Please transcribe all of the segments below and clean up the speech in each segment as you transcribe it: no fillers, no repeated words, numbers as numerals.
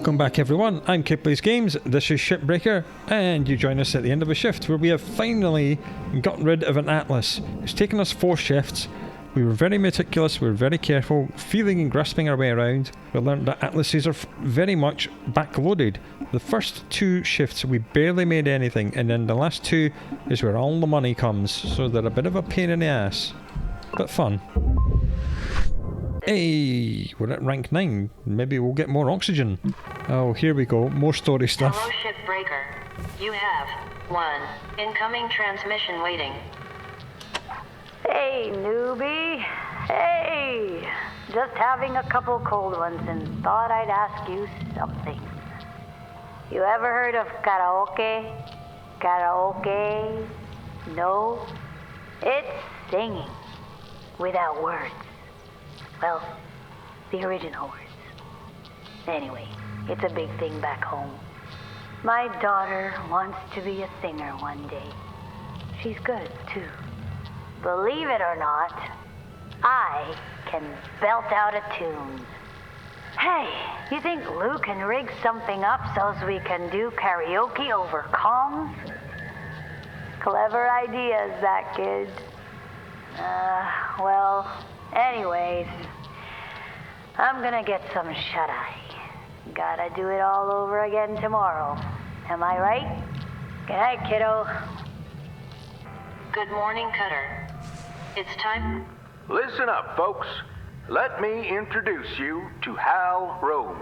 Welcome back everyone, I'm Plays Games, this is Shipbreaker, and you join us at the end of a shift where we have finally got rid of an atlas. It's taken us 4 shifts, we were very meticulous, we were very careful, feeling and grasping our way around. We learned that atlases are very much backloaded. The first 2 shifts we barely made anything, and then the last 2 is where all the money comes, so they're a bit of a pain in the ass, but fun. Hey, we're at rank 9. Maybe we'll get more oxygen. Oh, here we go. More story stuff. Hello, Shipbreaker. You have 1 incoming transmission waiting. Hey, newbie. Hey. Just having a couple cold ones and thought I'd ask you something. You ever heard of karaoke? Karaoke? No? It's singing without words. Well, the original words. Anyway, it's a big thing back home. My daughter wants to be a singer one day. She's good, too. Believe it or not, I can belt out a tune. Hey, you think Lou can rig something up so we can do karaoke over comms? Clever ideas, that kid. Well, anyways, I'm gonna get some shut-eye. Gotta do it all over again tomorrow. Am I right? Good night, kiddo. Good morning, Cutter. It's time. Listen up, folks. Let me introduce you to Hal Rhodes.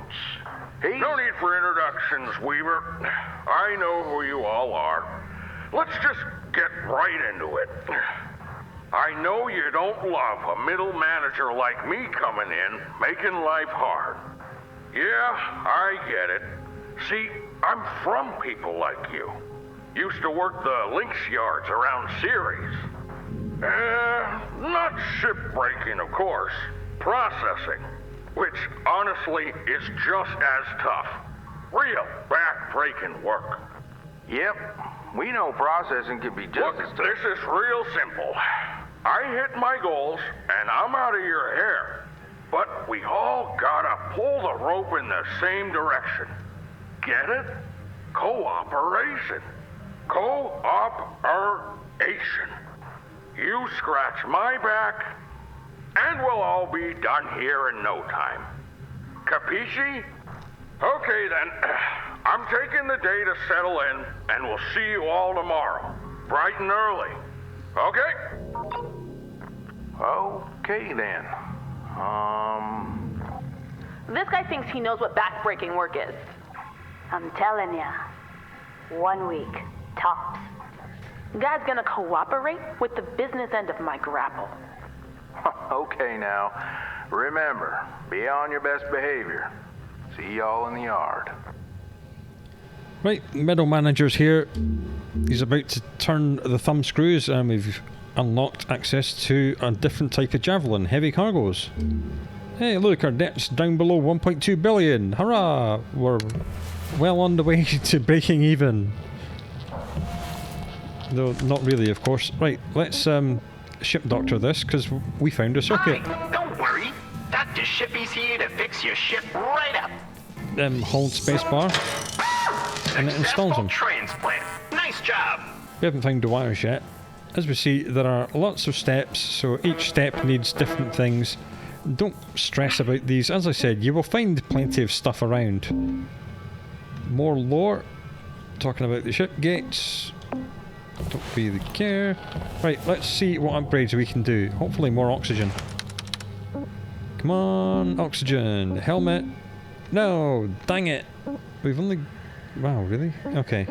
No need for introductions, Weaver. I know who you all are. Let's just get right into it. I know you don't love a middle manager like me coming in, making life hard. Yeah, I get it. See, I'm from people like you. Used to work the Lynx yards around Ceres. Not shipbreaking, of course. Processing, which honestly is just as tough. Real back-breaking work. Yep, we know processing can be just Look, as tough. this is real simple. I hit my goals, and I'm out of your hair. But we all gotta pull the rope in the same direction. Get it? Cooperation. Cooperation. You scratch my back, and we'll all be done here in no time. Capisci? Okay then, I'm taking the day to settle in, and we'll see you all tomorrow, bright and early. Okay? Okay then. This guy thinks he knows what back-breaking work is. I'm telling ya, 1 week, tops. Guy's gonna cooperate with the business end of my grapple. Okay now. Remember, be on your best behavior. See y'all in the yard. Right, middle manager's here. He's about to turn the thumb screws and we've unlocked access to a different type of Javelin, heavy cargoes. Hey look, our debt's down below 1.2 billion. Hurrah! We're well on the way to breaking even. Though not really, of course. Right, let's ship doctor this, because we found a circuit. Hi, don't worry. Dr. Shippy's here to fix your ship right up. Hold spacebar, and it installs them. Transplant. Nice job. We haven't found the wires yet. As we see, there are lots of steps, so each step needs different things. Don't stress about these. As I said, you will find plenty of stuff around. More lore, talking about the ship gates. Don't really care. Right, let's see what upgrades we can do. Hopefully more oxygen. Come on, oxygen. Helmet. No, dang it. We've only... Wow, really? Okay,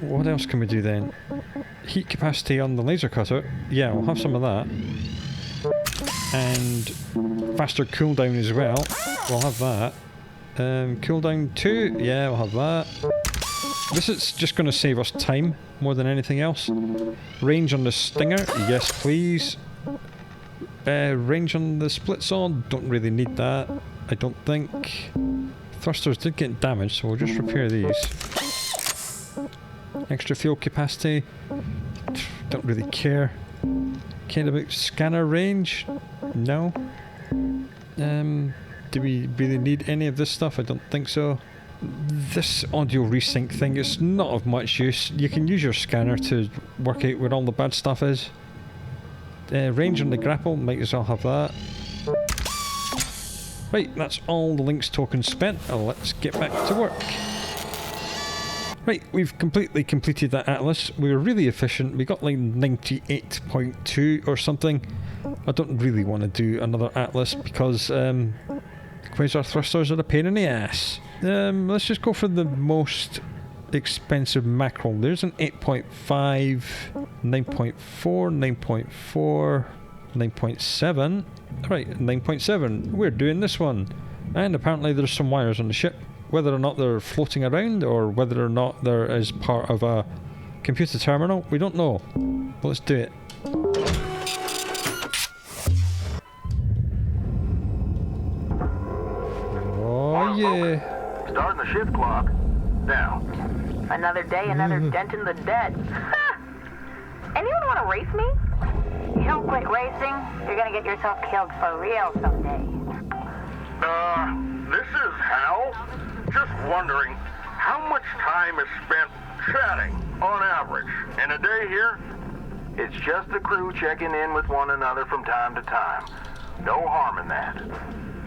what else can we do then? Heat capacity on the laser cutter. Yeah, we'll have some of that. And faster cooldown as well. We'll have that. Cooldown 2. Yeah, we'll have that. This is just going to save us time more than anything else. Range on the Stinger. Yes, please. Range on the split saw. Don't really need that. I don't think. Thrusters did get damaged, so we'll just repair these. Extra fuel capacity. Don't really care. Care about scanner range? No. Do we really need any of this stuff? I don't think so. This audio resync thing is not of much use. You can use your scanner to work out where all the bad stuff is. Range on the grapple, might as well have that. Right, that's all the Lynx tokens spent. Let's get back to work. Right, we've completely completed that atlas. We were really efficient. We got like 98.2 or something. I don't really want to do another atlas because quasar thrusters are a pain in the ass. Let's just go for the most expensive mackerel. There's an 8.5, 9.4, 9.4, 9.7. Right, 9.7. We're doing this one. And apparently there's some wires on the ship. Whether or not they're floating around or whether or not they're as part of a computer terminal, we don't know. But let's do it. Oh yeah. Starting the ship clock. Now. Another day, another dent in the dead. Anyone want to race me? You don't quit racing, you're gonna get yourself killed for real someday. This is Hal. Just wondering, how much time is spent chatting, on average, in a day here? It's just the crew checking in with one another from time to time. No harm in that.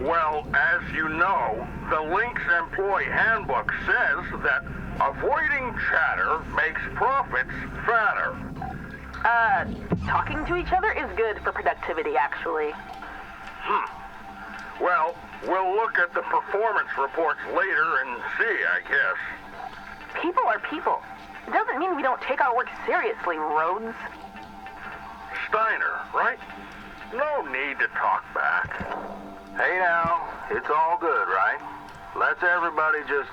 Well, as you know, the Lynx Employee Handbook says that avoiding chatter makes profits fatter. Talking to each other is good for productivity, actually. Well, we'll look at the performance reports later and see, I guess. People are people. It doesn't mean we don't take our work seriously, Rhodes. Steiner, right? No need to talk back. Hey now, it's all good, right? Let's everybody just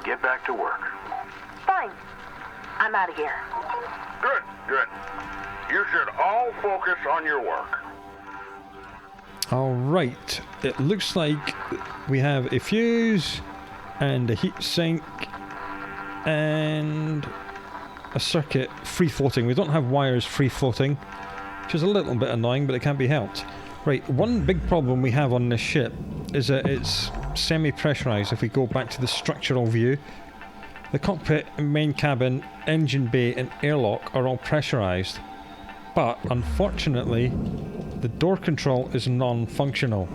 get back to work. Fine. I'm out of here. Good, good. You should all focus on your work. Alright, it looks like we have a fuse and a heat sink and a circuit free floating. We don't have wires free floating, which is a little bit annoying, but it can't be helped. Right, one big problem we have on this ship is that it's semi-pressurized. If we go back to the structural view, the cockpit, main cabin, engine bay and airlock are all pressurized. But unfortunately, the door control is non-functional,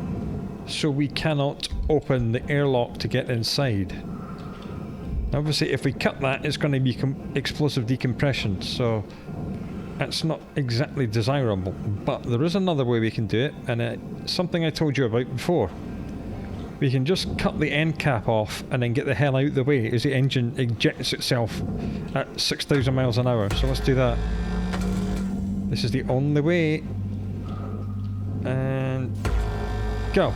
so we cannot open the airlock to get inside. Obviously, if we cut that, it's going to be explosive decompression, so that's not exactly desirable. But there is another way we can do it, and it's something I told you about before. We can just cut the end cap off and then get the hell out of the way as the engine ejects itself at 6,000 miles an hour. So let's do that. This is the only way. And go.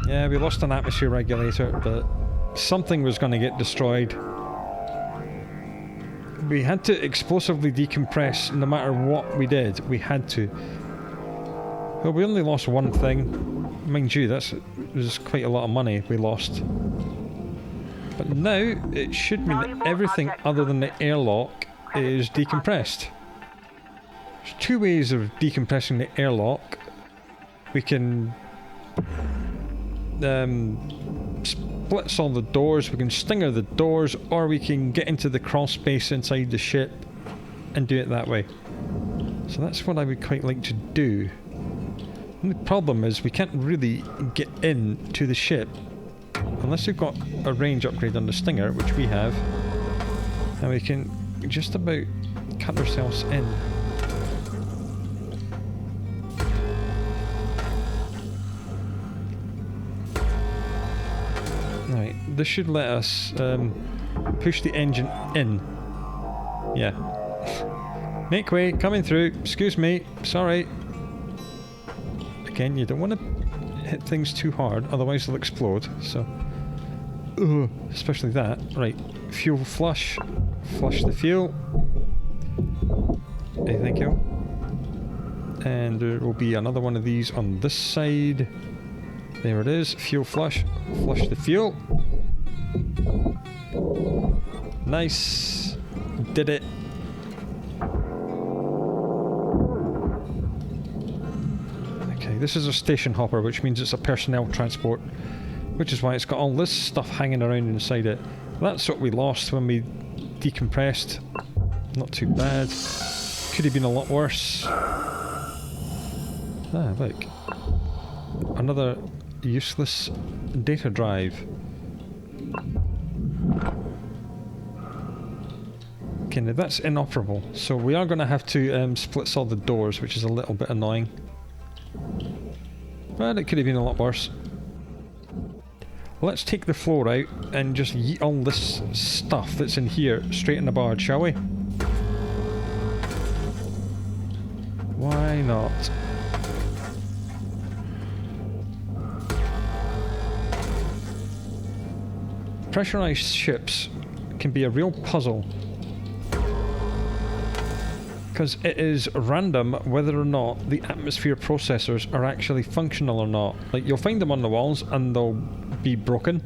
Yeah, we lost an atmosphere regulator, but something was going to get destroyed. We had to explosively decompress no matter what we did. We had to. Well, we only lost one thing. Mind you, that was quite a lot of money we lost. But now, it should mean that everything other than the airlock is decompressed. There's two ways of decompressing the airlock. We can splits all the doors, we can stinger the doors, or we can get into the crawl space inside the ship and do it that way. So that's what I would quite like to do. And the problem is we can't really get into the ship unless we've got a range upgrade on the Stinger, which we have, and we can just about cut ourselves in. Right, this should let us push the engine in. Yeah. Make way, coming through. Excuse me, sorry. Again, you don't want to hit things too hard, otherwise they'll explode, so... especially that. Right, fuel flush. Flush the fuel. Okay, thank you. And there will be another one of these on this side. There it is, fuel flush. Flush the fuel. Nice. Did it. This is a station hopper, which means it's a personnel transport, which is why it's got all this stuff hanging around inside it. That's what we lost when we decompressed. Not too bad. Could have been a lot worse. Ah, look. Another useless data drive. Okay, now that's inoperable, so we are going to have to split all the doors, which is a little bit annoying. But it could have been a lot worse. Let's take the floor out and just yeet all this stuff that's in here straight in the barge, shall we? Why not? Pressurized ships can be a real puzzle, because it is random whether or not the atmosphere processors are actually functional or not. Like, you'll find them on the walls and they'll be broken,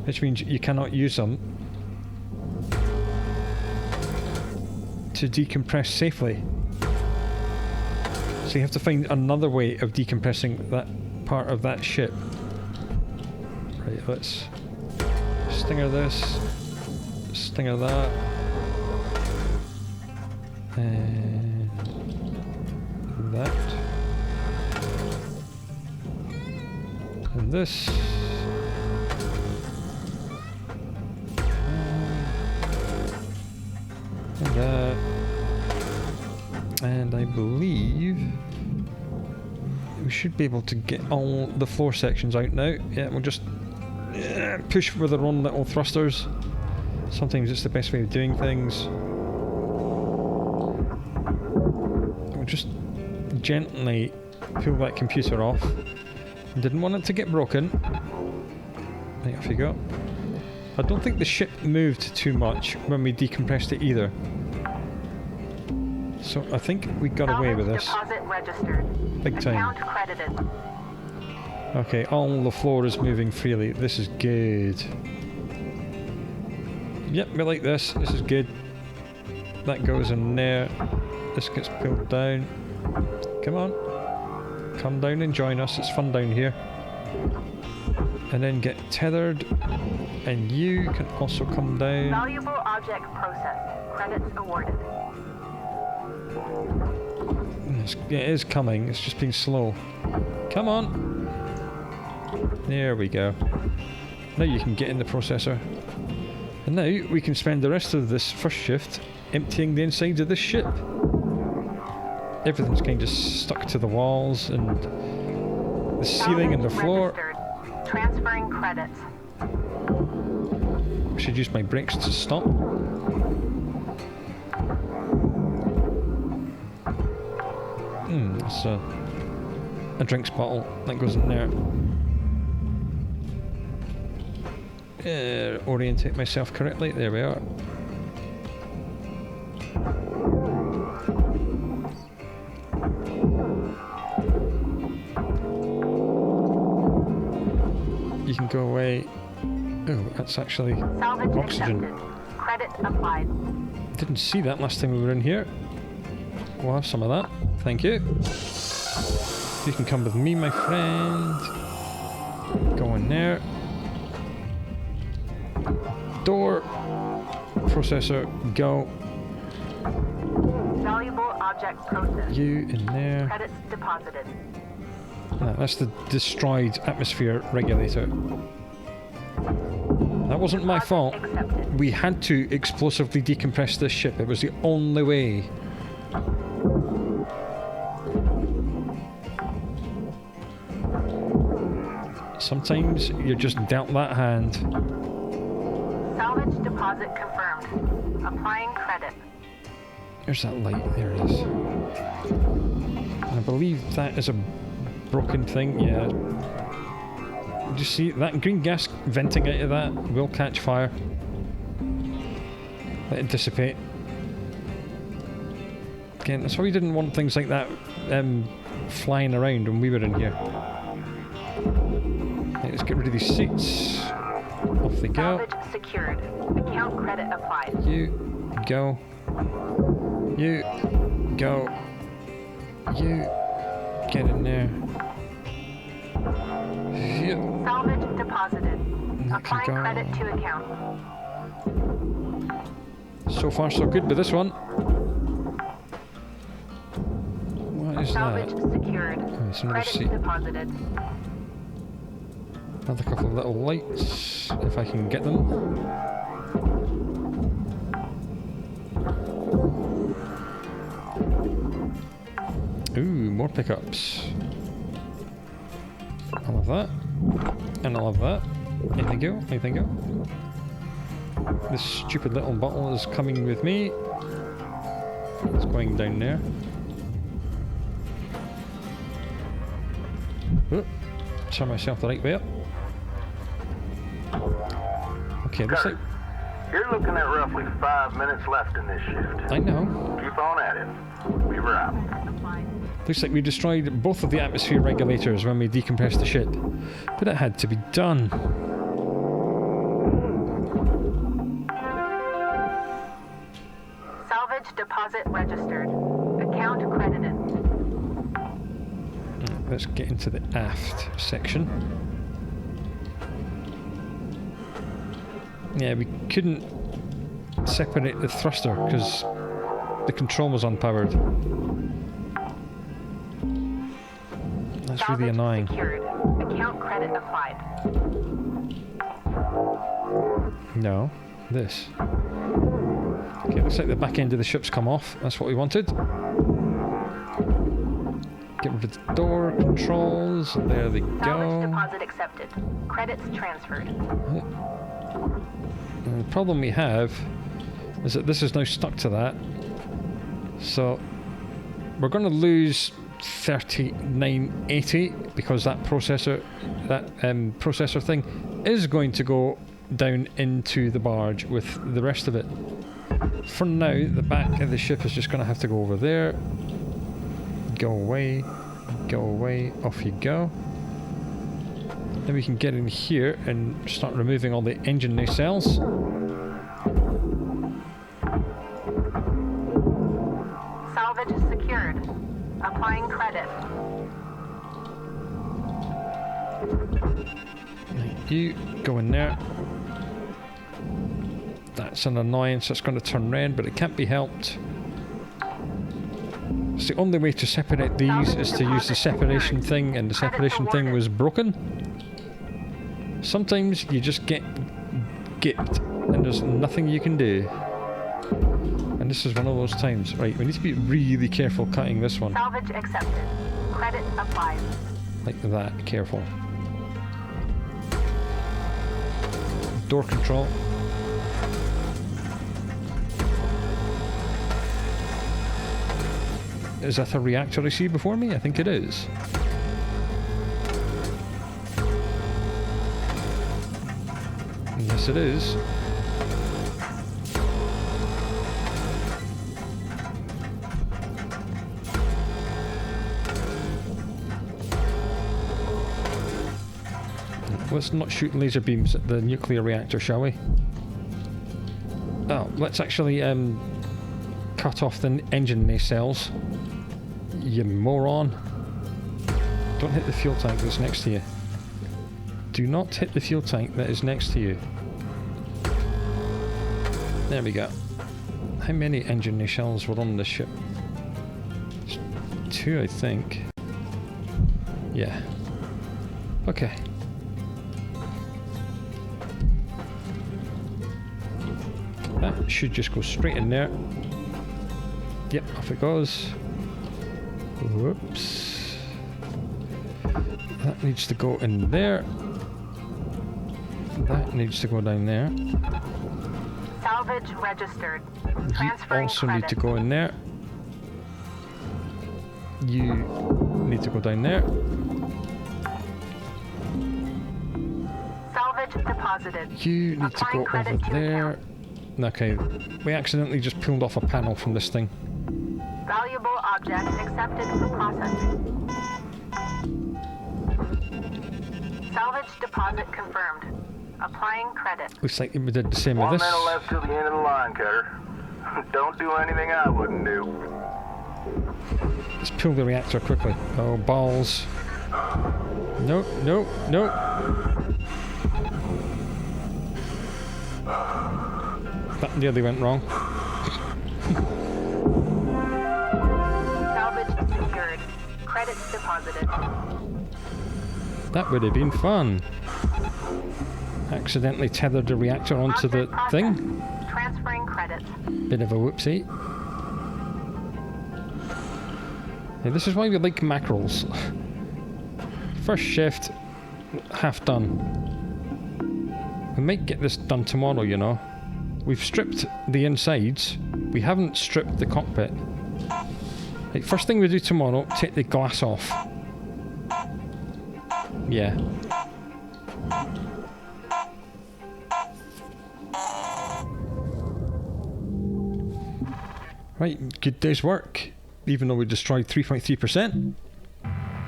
which means you cannot use them to decompress safely. So you have to find another way of decompressing that part of that ship. Right, let's stinger this, stinger that, and that, and this, and that, and I believe we should be able to get all the floor sections out now. Yeah, we'll just push with our own little thrusters. Sometimes it's the best way of doing things. We'll just gently pull that computer off. Didn't want it to get broken. Right, off you go. I don't think the ship moved too much when we decompressed it either. So I think we got away with this. Deposit registered. Big time. Account credited. Okay, all the floor is moving freely. This is good. Yep, we like this. This is good. That goes in there. This gets pulled down. Come on. Come down and join us. It's fun down here. And then get tethered. And you can also come down. Valuable object processed. Credits awarded. It is coming. It's just being slow. Come on. There we go. Now you can get in the processor. And now we can spend the rest of this first shift emptying the insides of this ship. Everything's kind of stuck to the walls and the ceiling and the floor. Registered. Transferring credits. I should use my brakes to stop. It's a drinks bottle that goes in there. Orientate myself correctly. There we are. You can go away. Oh, that's actually Salvage oxygen. accepted. Credit applied. Didn't see that last time we were in here. We'll have some of that. Thank you. You can come with me, my friend. Go in there. Door. Processor. Go. Valuable object processed. You in there. Credits deposited. That's the destroyed atmosphere regulator. That wasn't my fault. Accepted. We had to explosively decompress this ship. It was the only way. Sometimes you're just dealt that hand. Salvage deposit confirmed. Applying credit. There's that light. There it is. I believe that is a broken thing. Yeah. Did you see that green gas venting out of that? Will catch fire. Let it dissipate. Again, that's why we didn't want things like that flying around when we were in here. Right, let's get rid of these seats. Off they go. Salvage secured. Account credit applied. You go. You go. You get in there. you. Salvage deposited. That can Applying go. credit to account. So far, so good with this one. What is Salvage that? secured. Oh, it's another Credit seat. deposited. Another couple of little lights, if I can get them. Ooh, more pickups. I love that. And I love that. Anything go? Anything go? This stupid little bottle is coming with me. It's going down there. Oh, turn myself the right way up. Okay, looks like... You're looking at roughly 5 minutes left in this shift. I know. Keep on at it. Weaver out. Looks like we destroyed both of the atmosphere regulators when we decompressed the ship. But it had to be done. Salvage deposit registered. Account credited. Let's get into the aft section. Yeah, we couldn't separate the thruster because the control was unpowered. That's Salvage really annoying. secured. Account credit applied. No, this. Okay, looks like the back end of the ship's come off. That's what we wanted. Get rid of the door controls. There they Salvage go. deposit accepted. Credits transferred. And the problem we have is that this is now stuck to that. So we're going to lose 3980 because that processor thing is going to go down into the barge with the rest of it. For now, the back of the ship is just going to have to go over there. Go away, off you go. Then we can get in here and start removing all the engine nacelles. Salvage secured. Applying credit. You go in there. That's an annoyance. That's going to turn red, but it can't be helped. It's the only way to separate these is to use the separation thing, and the separation thing was broken. Sometimes you just get gipped, and there's nothing you can do. And this is one of those times. Right, we need to be really careful cutting this one. Salvage accepted. Credit applied. Like that, careful. Door control. Is that a reactor I see before me? I think it is. Yes, it is. Let's not shoot laser beams at the nuclear reactor, shall we? Oh, let's actually cut off the engine nacelles. You moron. Don't hit the fuel tank that's next to you. Do not hit the fuel tank that is next to you. There we go. How many engine nacelles were on this ship? 2, I think. Yeah. Okay. That should just go straight in there. Yep, off it goes. Whoops. That needs to go in there. That needs to go down there. Salvage registered. You Transferring also credit. need to go in there. You need to go down there. Salvage deposited. You need to Applying go credit over to there. account. Okay, we accidentally just pulled off a panel from this thing. Valuable object accepted for processing. Salvage deposit confirmed. Applying credit. Looks like we did the same with 1 this. minute left till the end of the line, Cutter. Don't do anything I wouldn't do. Let's pull the reactor quickly. Oh, balls. No, no, no. That nearly went wrong. Salvage secured. Credits deposited. That would have been fun. Accidentally tethered the reactor onto the thing. Transferring credits. Bit of a whoopsie. Yeah, this is why we like mackerels. First shift, half done. We might get this done tomorrow, you know. We've stripped the insides. We haven't stripped the cockpit. Right, first thing we do tomorrow, take the glass off. Yeah. Right, good day's work. Even though we destroyed 3.3%.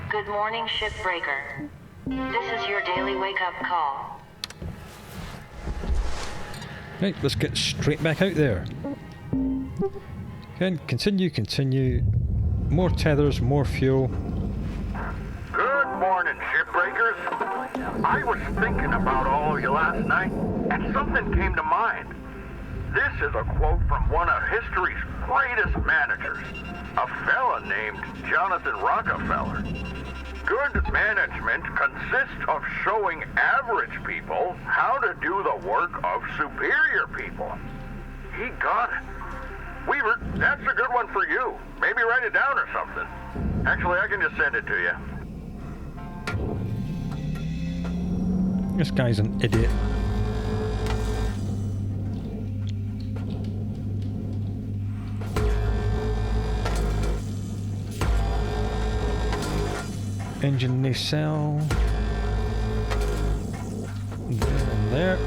Good morning, Shipbreaker. This is your daily wake-up call. Right, let's get straight back out there. Okay, continue. More tethers, more fuel. Good morning, shipbreakers. I was thinking about all of you last night, and something came to mind. This is a quote from one of history's greatest managers, a fella named Jonathan Rockefeller. Good management consists of showing average people how to do the work of superior people. He got it. Weaver, that's a good one for you. Maybe write it down or something. Actually, I can just send it to you. This guy's an idiot. Engine nacelle. There and there.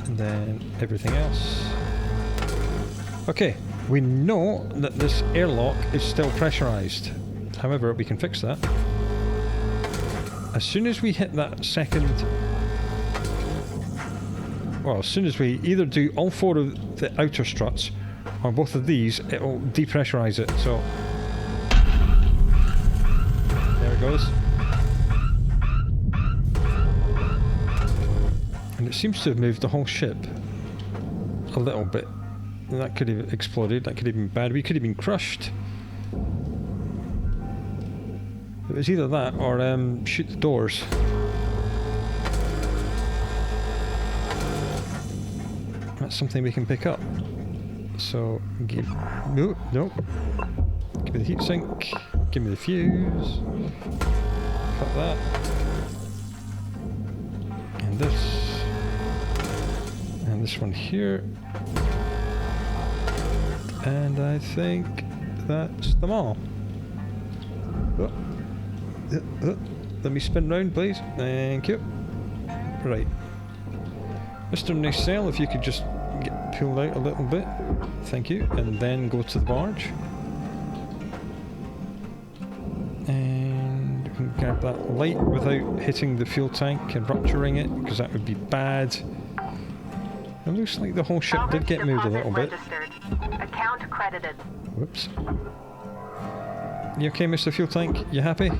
And then everything else. Okay, we know that this airlock is still pressurized. However, we can fix that. As soon as we hit that second... Well, as soon as we either do all 4 of the outer struts or both of these, it'll depressurize it, so... There it goes. And it seems to have moved the whole ship a little bit. That could have exploded, that could have been bad, we could have been crushed. It was either that or shoot the doors. That's something we can pick up. So, give... No. Give me the heatsink. Give me the fuse. Cut that. And this. And this one here. And I think that's them all. Let me spin round, please. Thank you. Right. Mr. Nacelle, if you could just get pulled out a little bit. Thank you. And then go to the barge. And we can grab that light without hitting the fuel tank and rupturing it, because that would be bad. It looks like the whole ship did get moved a little bit. Account credited. Whoops. You okay, Mr. Fuel Tank? You happy?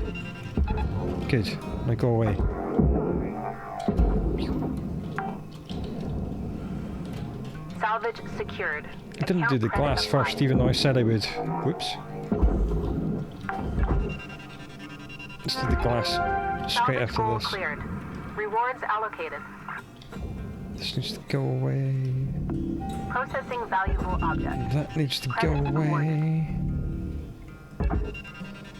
Good. Now go away. Salvage secured. I didn't do the glass first, even though I said I would. Whoops. Let's do the glass straight after this. Cleared. Rewards allocated. This needs to go away. Processing valuable object. That needs to go away.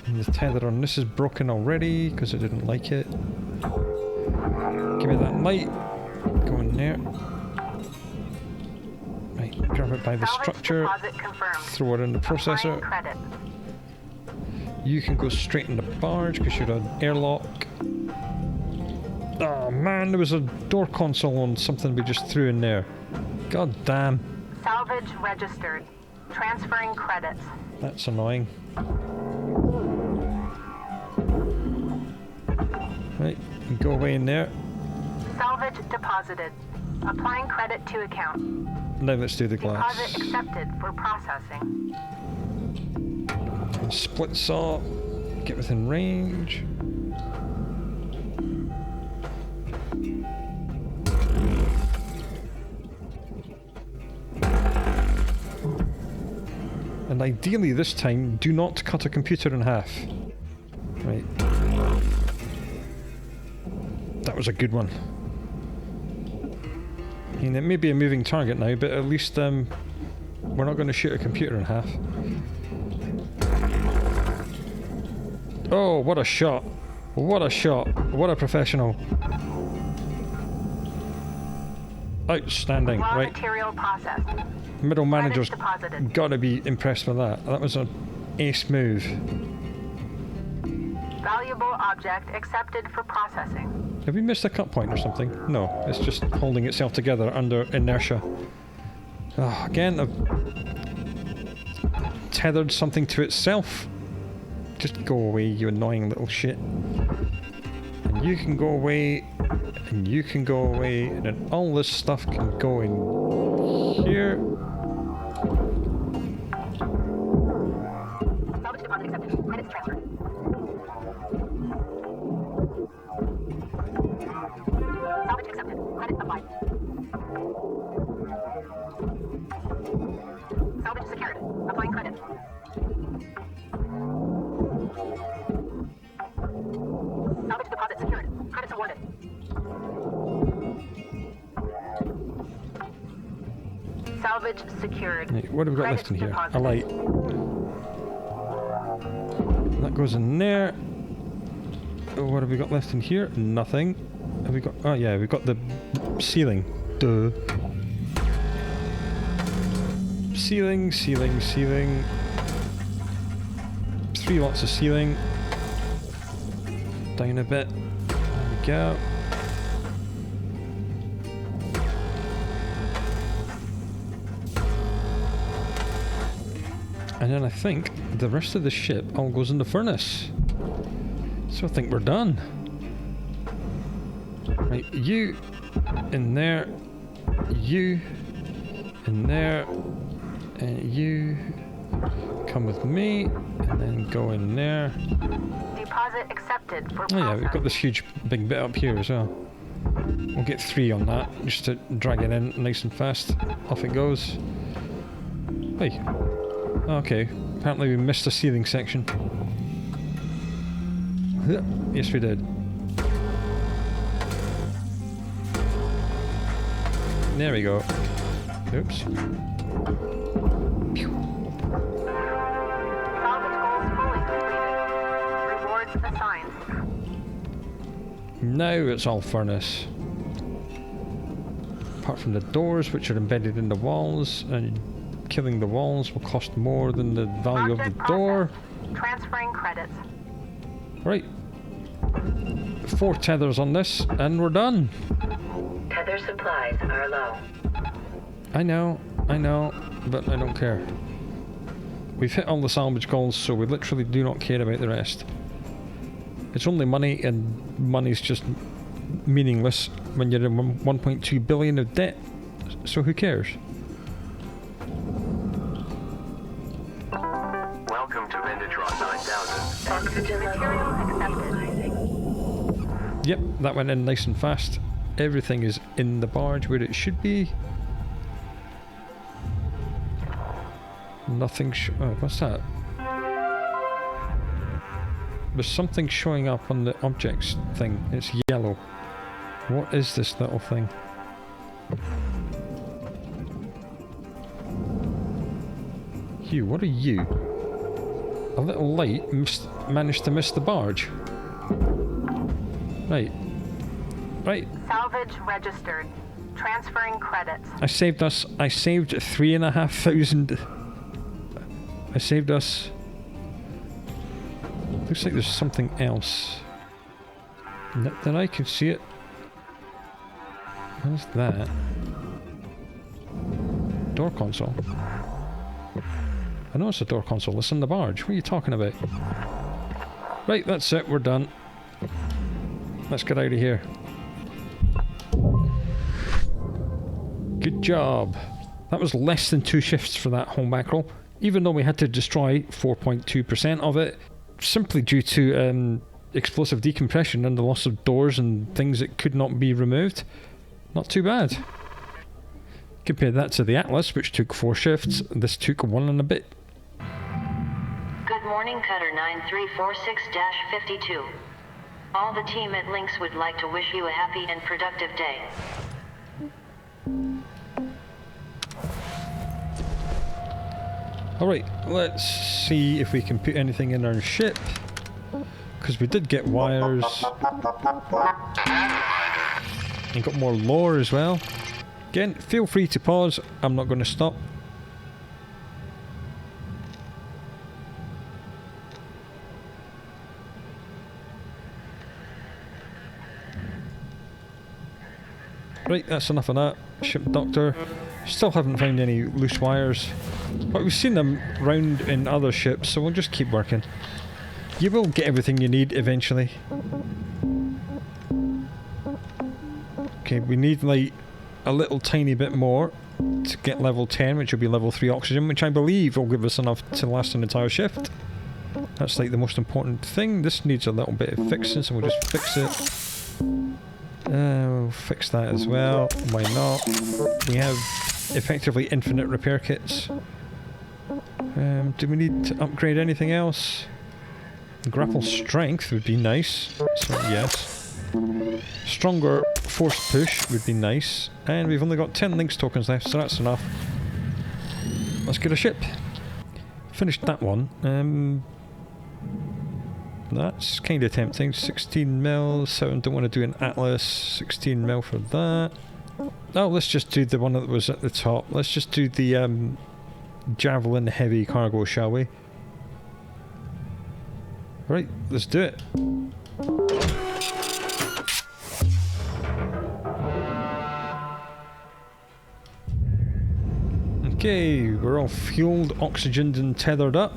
And the tether on this is broken already because I didn't like it. Give me that light. Go in there. Right, grab it by the structure. Throw it in the processor. You can go straight in the barge because you're an airlock. Oh man, there was a door console on something we just threw in there. God damn. Salvage registered. Transferring credits. That's annoying. Right, go away in there. Salvage deposited. Applying credit to account. Now let's do the glass. Deposit accepted for processing. And split saw. Get within range. And ideally this time, do not cut a computer in half. Right. That was a good one. I mean, it may be a moving target now, but at least we're not going to shoot a computer in half. Oh, what a shot. What a shot. What a professional. Outstanding. Raw Right. material processed. Middle manager's deposited. got to be impressed with that. That was an ace move. Valuable object accepted for processing. Have we missed a cut point or something? No, it's just holding itself together under inertia. Oh, again, I've tethered something to itself. Just go away, you annoying little shit. And you can go away, and you can go away, and then all this stuff can go in here. Salvage deposit accepted. Credits transferred. Salvage accepted. Credit applied. Salvage secured. Applying credit. Salvage deposit secured. Credits awarded. Salvage secured. Right, what have we got left in here? A light. That goes in there. Oh, what have we got left in here? Nothing. Have we got... Oh yeah, we've got the ceiling. Duh. Ceiling, ceiling, ceiling. 3 lots of ceiling. Down a bit. There we go. And then I think the rest of the ship all goes in the furnace. So I think we're done. Right, you in there, you in there, and you come with me, and then go in there. Deposit accepted for Oh yeah, we've got process. this huge big bit up here as well. We'll get 3 on that, just to drag it in nice and fast. Off it goes. Hey. Okay, apparently we missed the ceiling section. Yes, we did. There we go. Oops. Pew. Salvage goals fully completed. Rewards assigned. Now it's all furnace. Apart from the doors, which are embedded in the walls, and killing the walls will cost more than the value of Object the door. processed. Transferring credits. Right. 4 tethers on this, and we're done. Tether supplies are low. I know, but I don't care. We've hit all the salvage goals, so we literally do not care about the rest. It's only money, and money's just meaningless when you're in 1.2 billion of debt, so who cares? Welcome to Vendatron 9000. Oxygen Material level accepted. rising. Yep, that went in nice and fast. Everything is in the barge where it should be. Nothing oh, what's that? There's something showing up on the objects thing. It's yellow. What is this little thing? Hugh, what are you? A little light managed to miss the barge. Right. Right. Salvage registered. Transferring credits. I saved 3,500. I saved us. Looks like there's something else. Then I can see it. What's that? Door console. I know it's a door console. It's in the barge. What are you talking about? Right, that's it. We're done. Let's get out of here. Good job. That was less than 2 shifts for that whole mackerel, even though we had to destroy 4.2% of it, simply due to explosive decompression and the loss of doors and things that could not be removed. Not too bad. Compare that to the Atlas, which took 4 shifts. This took 1 and a bit. morning, Cutter 9346-52. All the team at Lynx would like to wish you a happy and productive day. Alright, let's see if we can put anything in our ship. Because we did get wires. And got more lore as well. Again, feel free to pause. I'm not going to stop. Right, that's enough of that. Ship doctor. Still haven't found any loose wires. But we've seen them round in other ships, so we'll just keep working. You will get everything you need eventually. Okay, we need like a little tiny bit more to get level 10, which will be level 3 oxygen, which I believe will give us enough to last an entire shift. That's like the most important thing. This needs a little bit of fixing, so we'll just fix it. We'll fix that as well. Why not? We have effectively infinite repair kits. Do we need to upgrade anything else? Grapple strength would be nice. So yes. Stronger force push would be nice. And we've only got 10 Lynx tokens left, so that's enough. Let's get a ship. Finished that one. That's kind of tempting. 16 mil. 7, don't want to do an Atlas. 16 mil for that. Oh, let's just do the one that was at the top. Let's just do the Javelin heavy cargo, shall we? Right, let's do it. Okay, we're all fueled, oxygened and tethered up.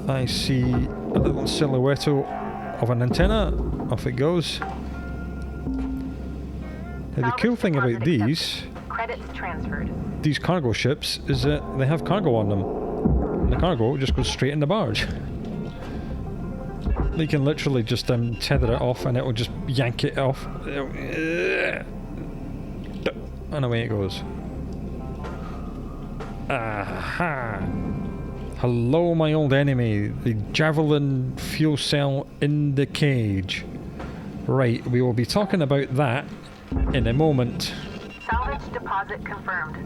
I see a little silhouette of an antenna. Off it goes. Now the cool thing about these cargo ships is that they have cargo on them. And the cargo just goes straight in the barge. You can literally just tether it off and it will just yank it off. And away it goes. Aha! Hello, my old enemy, the Javelin fuel cell in the cage. Right, we will be talking about that in a moment. Salvage deposit confirmed.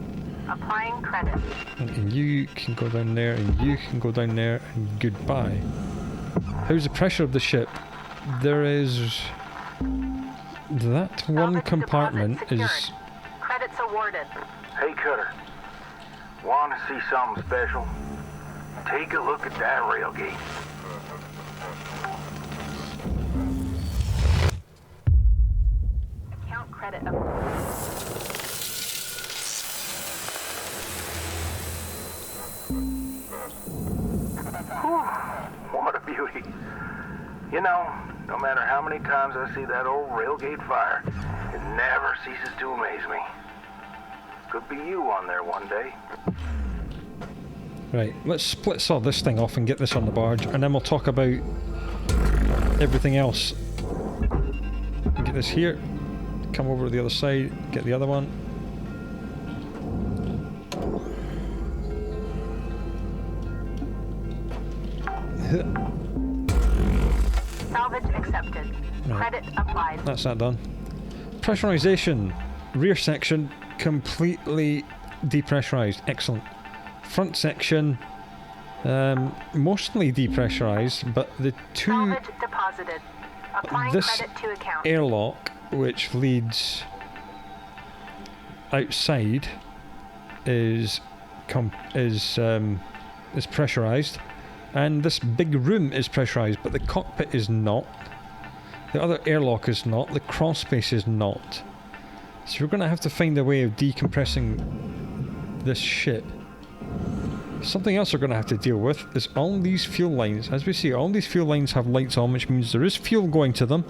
Applying credit. And you can go down there, and you can go down there, and goodbye. How's the pressure of the ship? There is... That one compartment is... Credits awarded. Hey, Cutter. Want to see something special? Take a look at that railgate. Account credit. What a beauty. You know, no matter how many times I see that old railgate fire, it never ceases to amaze me. Could be you on there one day. Right, let's split saw this thing off and get this on the barge, and then we'll talk about everything else. Get this here, come over to the other side, get the other one. Salvage accepted. Right. Credit applied. That's that done. Pressurization. Rear section completely depressurized. Excellent. Front section mostly depressurized, but the two... Salvage deposited. Applying this credit to account. airlock, which leads outside, is pressurized, and this big room is pressurized, but the cockpit is not. The other airlock is not. The crawl space is not. So we're going to have to find a way of decompressing this ship. Something else we're going to have to deal with is all these fuel lines. As we see, all these fuel lines have lights on, which means there is fuel going to them.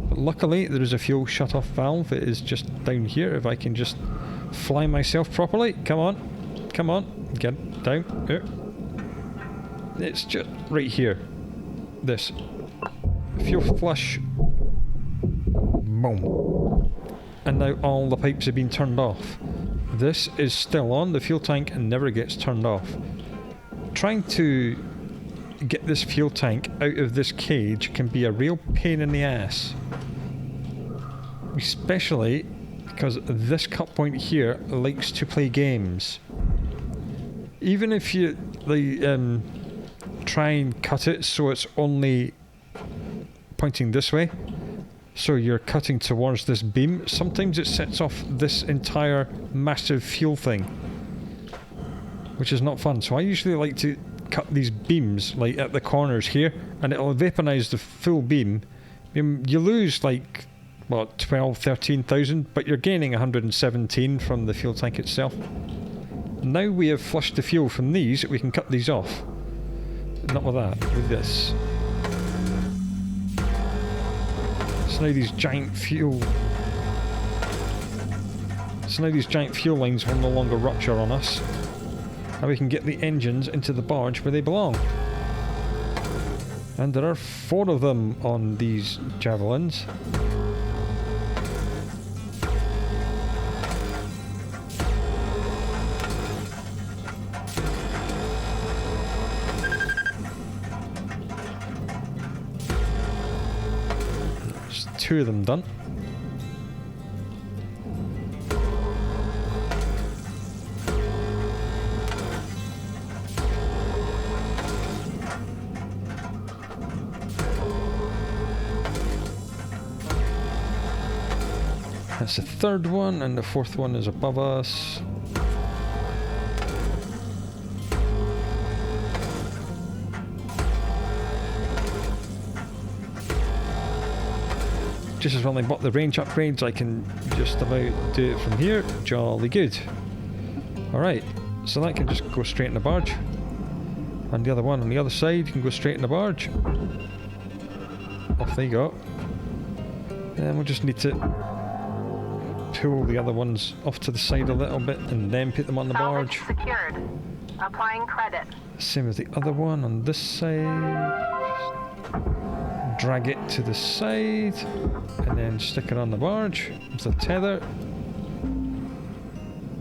But luckily, there is a fuel shut-off valve. It is just down here. If I can just fly myself properly. Come on. Come on. Get down. Here. It's just right here. This. Fuel flush. Boom. And now all the pipes have been turned off. This is still on. The fuel tank never gets turned off. trying to get this fuel tank out of this cage can be a real pain in the ass. Especially because this cut point here likes to play games. Even if you try and cut it so it's only pointing this way, so you're cutting towards this beam, sometimes it sets off this entire massive fuel thing, which is not fun. So I usually like to cut these beams like at the corners here, and it'll vaporize the full beam. I mean, you lose like what, 13,000, but you're gaining 117 from the fuel tank itself. Now we have flushed the fuel from these, we can cut these off. Not with that, with this. So now these giant fuel lines will no longer rupture on us. And we can get the engines into the barge where they belong. And there are 4 of them on these Javelins. There's 2 of them done. That's the 3rd one, and the 4th one is above us. Just as when I bought the range upgrades, I can just about do it from here. Jolly good. Alright, so that can just go straight in the barge. And the other one on the other side can go straight in the barge. Off they go. And we'll just need to pull the other ones off to the side a little bit and then put them on the barge. Salvage secured. Applying credit. Same as the other one on this side. Drag it to the side and then stick it on the barge with a tether.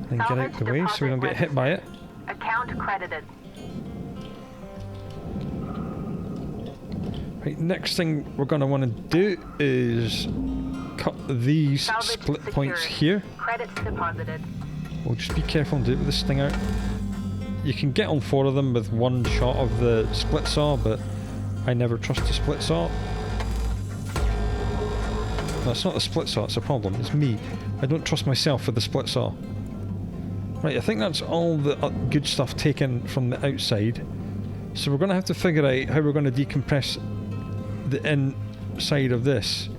And get out the way so we don't get hit by it. Account credited. Right, next thing we're going to want to do is cut these Salvage split secured. points here. Credits deposited. We'll just be careful and do it with the stinger. You can get on 4 of them with 1 shot of the split saw, but I never trust the split saw. No, it's not the split saw, it's a problem. It's me. I don't trust myself with the split saw. Right, I think that's all the good stuff taken from the outside. So we're going to have to figure out how we're going to decompress the inside of this.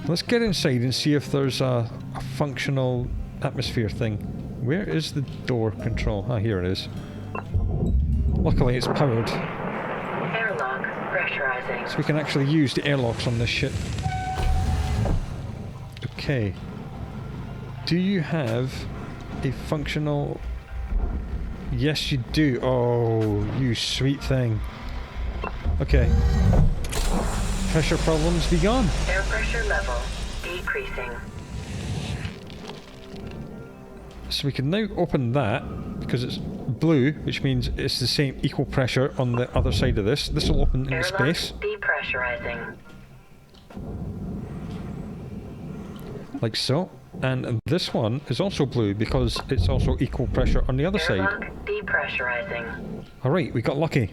Let's get inside and see if there's a functional atmosphere thing. Where is the door control? Ah, here it is. Luckily it's powered. Airlock pressurizing. So we can actually use the airlocks on this ship. Okay. Do you have a functional... Yes, you do. Oh, you sweet thing. Okay. Pressure problems be gone. Air pressure level decreasing. So we can now open that because it's blue, which means it's the same equal pressure on the other side of this. This will open into space. Depressurizing. Like so. And this one is also blue because it's also equal pressure on the other side. Depressurizing. Alright, we got lucky.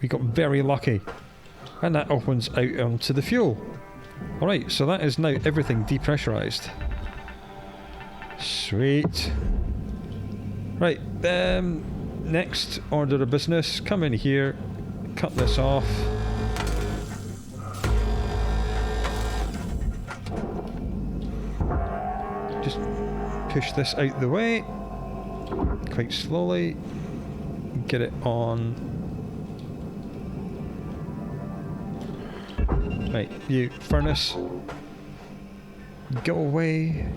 We got very lucky. And that opens out onto the fuel. Alright, so that is now everything depressurized. Sweet. Right, next order of business. Come in here, cut this off. Just push this out the way quite slowly. Get it on. Right, you furnace, go away.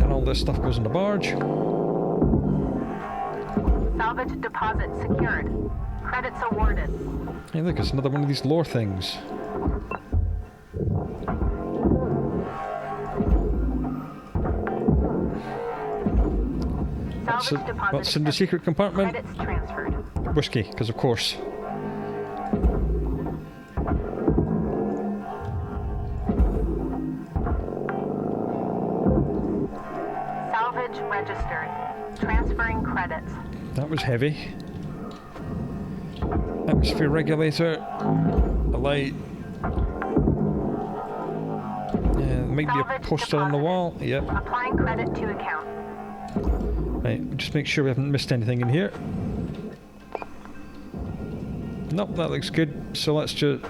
And all this stuff goes in the barge. Salvage deposit secured. Credits awarded. Hey look, it's another one of these lore things. What's in the secret compartment? Credits transferred. Whiskey, because of course. Salvage registered. Transferring credits. That was heavy. Atmosphere regulator. A light. Yeah, there might be a Salvage poster on the deposited. wall. Yep. Applying credit to account. Right, just make sure we haven't missed anything in here. Nope, that looks good. So let's just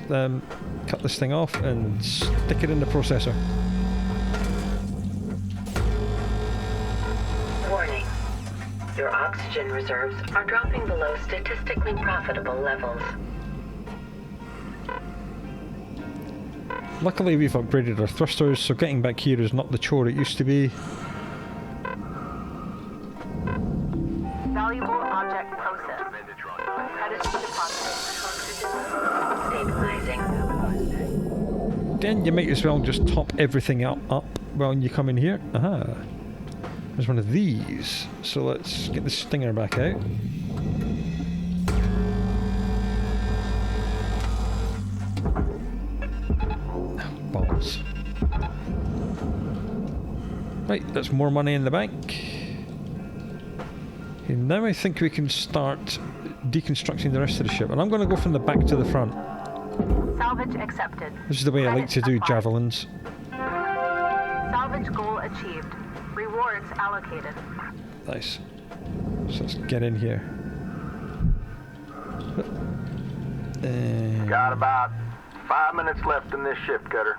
cut this thing off and stick it in the processor. Warning. Your oxygen reserves are dropping below statistically profitable levels. Luckily we've upgraded our thrusters, so getting back here is not the chore it used to be. Valuable object processed. Credits deposited. Stabilizing. Then you might as well just top everything up when you come in here. Aha. There's one of these. So let's get the stinger back out. Balls. Right, that's more money in the bank. Okay, now I think we can start deconstructing the rest of the ship. And I'm going to go from the back to the front. Salvage accepted. This is the way I like to do Credits javelins. applied. Salvage goal achieved. Rewards allocated. Nice. So let's get in here. Got about 5 minutes left in this shift, Cutter.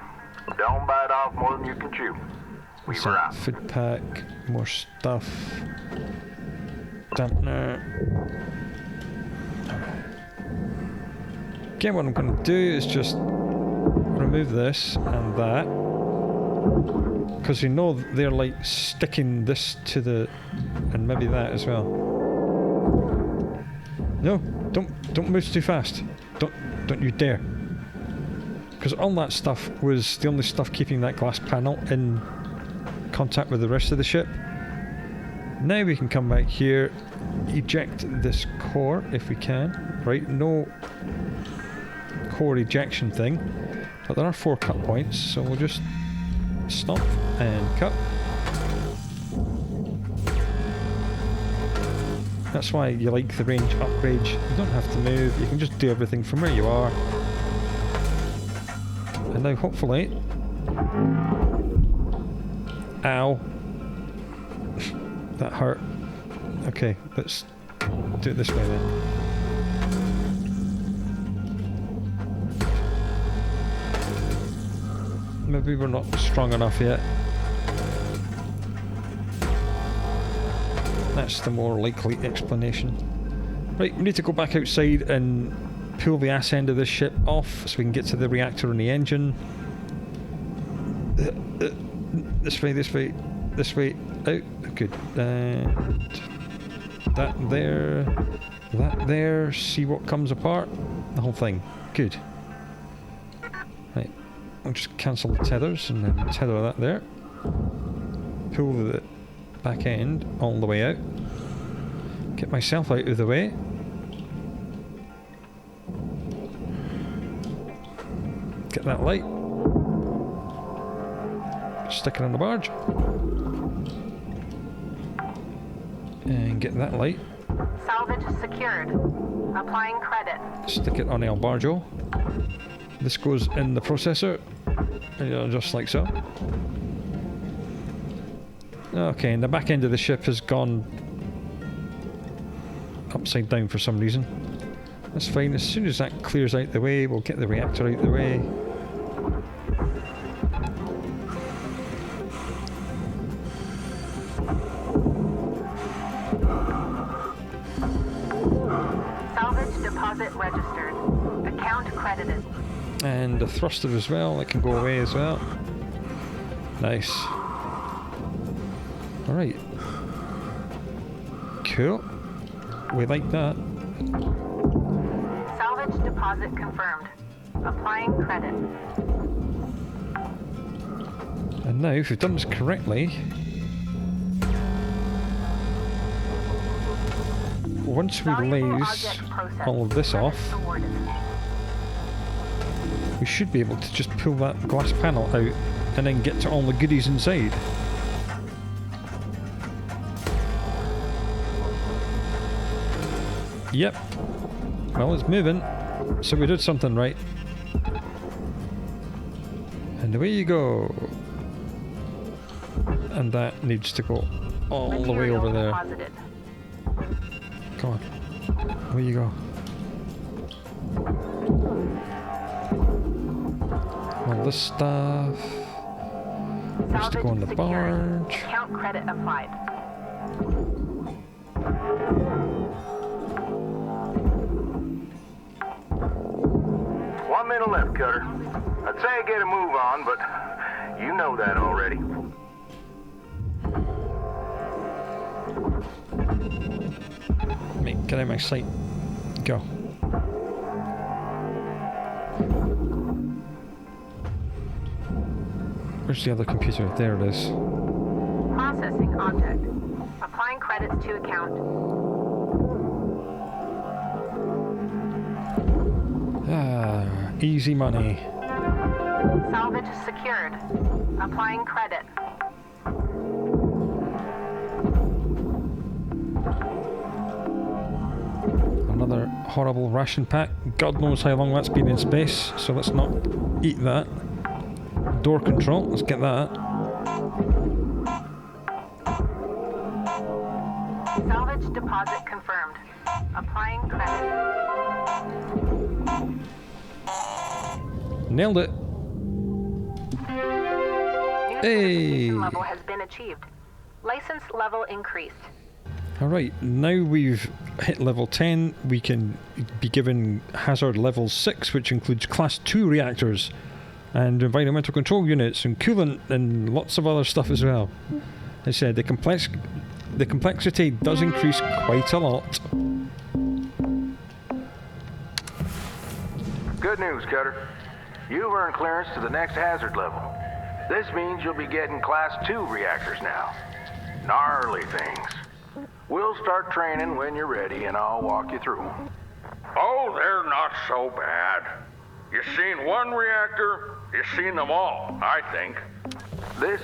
Don't bite off more than you can chew. Weaver out. Food pack, more stuff. Dampener. Again, what I'm going to do is just remove this and that, because you know they're like sticking this to the, and maybe that as well. No, don't move too fast. Don't you dare. Because all that stuff was the only stuff keeping that glass panel in contact with the rest of the ship. Now we can come back here, eject this core if we can. Right, no core ejection thing, but there are 4 cut points, so we'll just stop and cut. That's why you like the range upgrade. You don't have to move, you can just do everything from where you are. And now hopefully... Ow. That hurt. Okay, let's do it this way then. Maybe we're not strong enough yet. That's the more likely explanation. Right, we need to go back outside and pull the ass end of this ship off so we can get to the reactor and the engine. This way, this way, this way, out. Good. And that there, see what comes apart. The whole thing. Good. Right, I'll just cancel the tethers and then tether that there. Pull the back end all the way out. Get myself out of the way. Get that light. Stick it on the barge. And get that light. Salvage secured. Applying credit. Stick it on El Barjo. This goes in the processor. Just like so. Okay, and the back end of the ship has gone upside down for some reason. That's fine. As soon as that clears out the way, we'll get the reactor out the way. Salvage deposit registered. Account credited. And the thruster as well, that can go away as well. Nice. Alright. Cool. We like that. Salvage deposit confirmed. Applying credit. And now, if we've done this correctly, once we laze all of this off, we should be able to just pull that glass panel out and then get to all the goodies inside. Yep. Well, it's moving, so we did something right. And away you go. And that needs to go all the way over there. Come on. Away you go. All this stuff needs to go on the barge. Count credit applied. One minute left, Cutter. I'd say get a move on, but you know that already. Mate, get out of my sight. Go. Where's the other computer? There it is. Processing object. Applying credits to account. Ah, easy money. Salvage secured. Applying credit. Another horrible ration pack. God knows how long that's been in space, so let's not eat that. Door control, let's get that. Salvage deposit confirmed. Applying credit. Nailed it. New Hey! certification level has been achieved. License level increased. Alright, now we've hit level 10, we can be given hazard level 6, which includes class 2 reactors and environmental control units and coolant and lots of other stuff as well. As I said, the complexity does increase quite a lot. Good news, Cutter. You've earned clearance to the next hazard level. This means you'll be getting class 2 reactors now. Gnarly things. We'll start training when you're ready, and I'll walk you through. Oh, they're not so bad. You seen one reactor, you seen them all, I think. This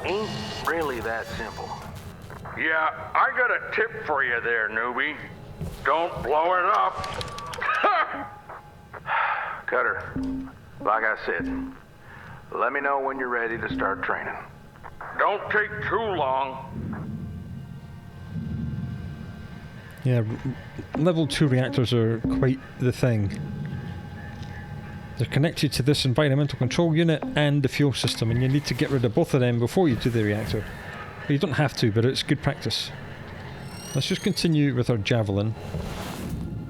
ain't really that simple. Yeah, I got a tip for you there, newbie. Don't blow it up. Cutter, like I said, let me know when you're ready to start training. Don't take too long. Yeah, level 2 reactors are quite the thing. They're connected to this environmental control unit and the fuel system, and you need to get rid of both of them before you do the reactor. You don't have to, but it's good practice. Let's just continue with our Javelin,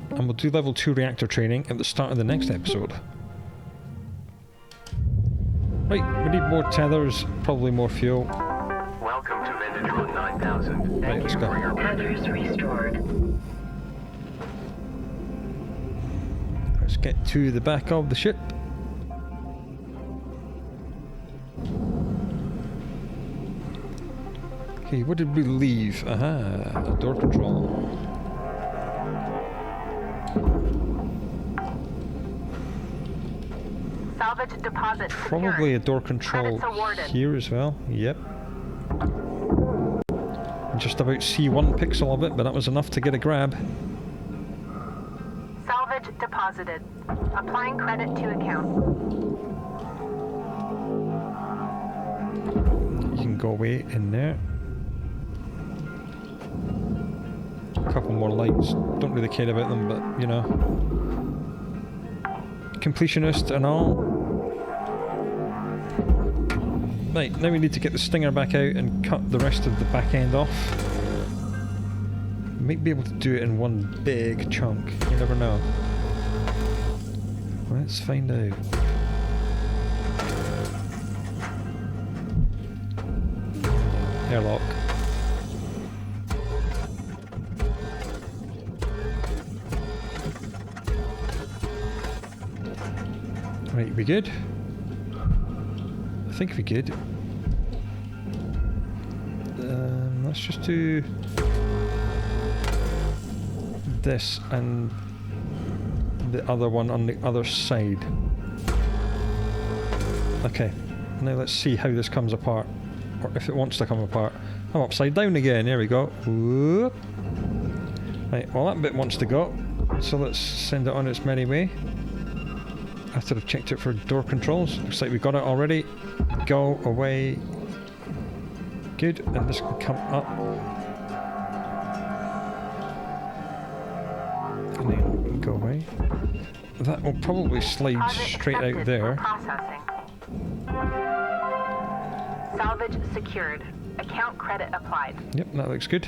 and we'll do level 2 reactor training at the start of the next episode. Right, we need more tethers, probably more fuel. Welcome to Vendadron 9000. Right, let's go. Tethers restored. Let's get to the back of the ship. Okay, what did we leave? Aha, the door control. Salvage deposit Probably secured. a door control Credits awarded. here as well. Yep. Just about see one pixel of it, but that was enough to get a grab. Salvage deposited. Applying credit to account. You can go away in there. A couple more lights. Don't really care about them, but you know. Completionist and all. Right, now we need to get the stinger back out and cut the rest of the back end off. Might be able to do it in one big chunk. You never know. Let's find out. Airlock. Right, we good? I think we good. Let's just do this and the other one on the other side. Okay, now let's see how this comes apart, or if it wants to come apart. I'm upside down again, there we go. Whoop. Right, well that bit wants to go, so let's send it on its merry way. After I've checked it for door controls, looks like we got it already. Go away. Good, and this can come up. And then go away. That will probably slide straight out there. Processing. Salvage secured. Account credit applied. Yep, that looks good.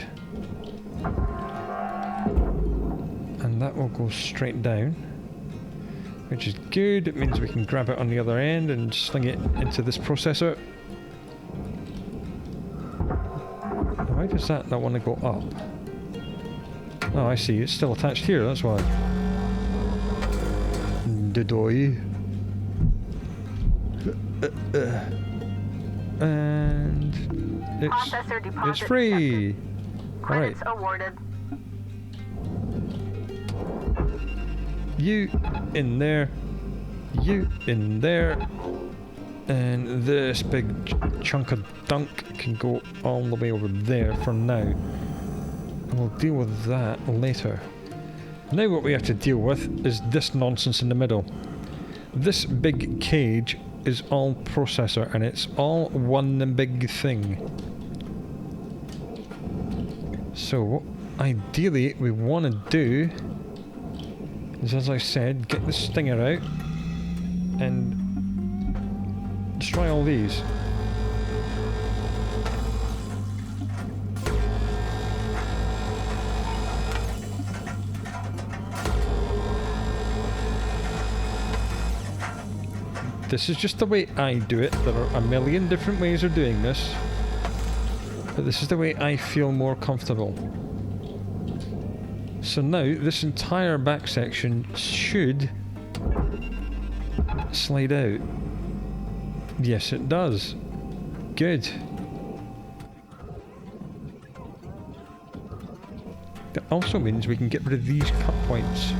And that will go straight down, which is good. It means we can grab it on the other end and sling it into this processor. Why does that not want to go up? Oh, I see. It's still attached here, that's why. Dodoy. And it's free. Credits Alright. awarded. You in there. You in there. And this big chunk of dunk can go all the way over there for now. And we'll deal with that later. Now what we have to deal with is this nonsense in the middle. This big cage is all processor and it's all one big thing. So what ideally we want to do is, as I said, get the stinger out and destroy all these. This is just the way I do it. There are a million different ways of doing this, but this is the way I feel more comfortable. So now this entire back section should slide out. Yes, it does. Good. That also means we can get rid of these cut points.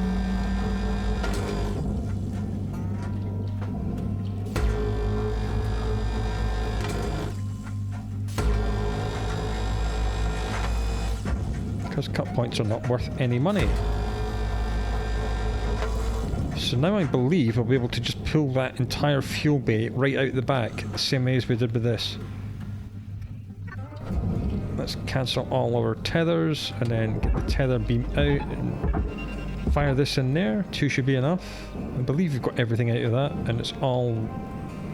Because cut points are not worth any money. So now I believe I'll be able to just pull that entire fuel bay right out the back, the same way as we did with this. Let's cancel all our tethers and then get the tether beam out and fire this in there. 2 should be enough. I believe we've got everything out of that and it's all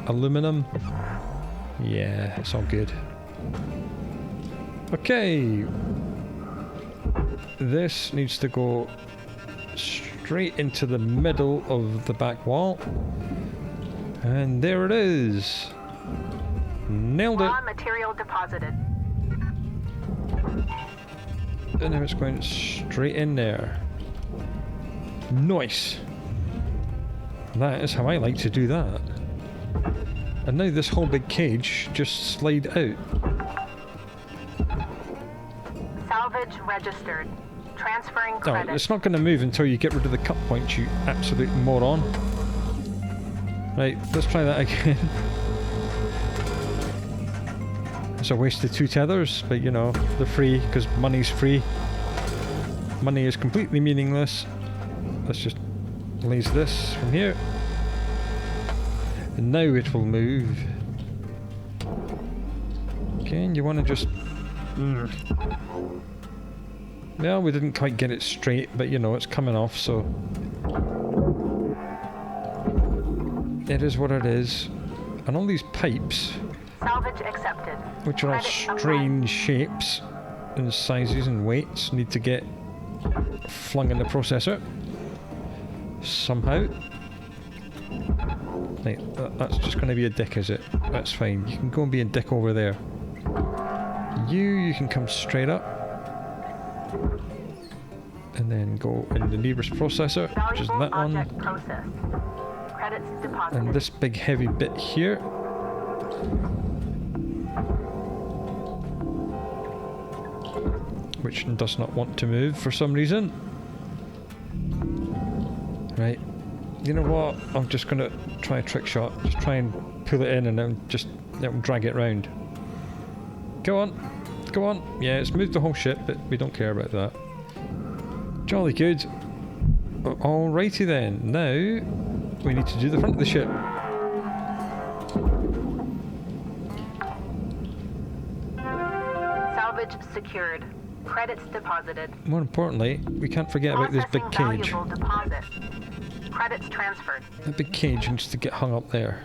aluminum. Yeah, it's all good. Okay. This needs to go straight into the middle of the back wall. And there it is. Nailed it. Raw material deposited. And now it's going straight in there. Nice. That is how I like to do that. And now this whole big cage just slide out. Salvage registered. Transferring credit. Oh, it's not going to move until you get rid of the cut points, you absolute moron. Right, let's try that again. It's a waste of 2 tethers, but you know, they're free because money's free. Money is completely meaningless. Let's just lace this from here. And now it will move. Okay, and you want to just... Well, we didn't quite get it straight, but you know, it's coming off, so... It is what it is. And all these pipes... Salvage accepted. Which are all strange shapes and sizes and weights, need to get flung in the processor. Somehow. Right, that's just going to be a dick, is it? That's fine. You can go and be a dick over there. You can come straight up. And then go in the nearest processor, which is that one. Credits deposited. And this big heavy bit here. Which does not want to move for some reason. Right. You know what? I'm just gonna try a trick shot. Just try and pull it in and then just drag it round. Go on. Go on. Yeah, it's moved the whole ship, but we don't care about that. Jolly good. Alrighty then. Now we need to do the front of the ship. Salvage secured. Credits deposited. More importantly, we can't forget about this big cage. Valuable deposit. Credits transferred. That big cage needs to get hung up there.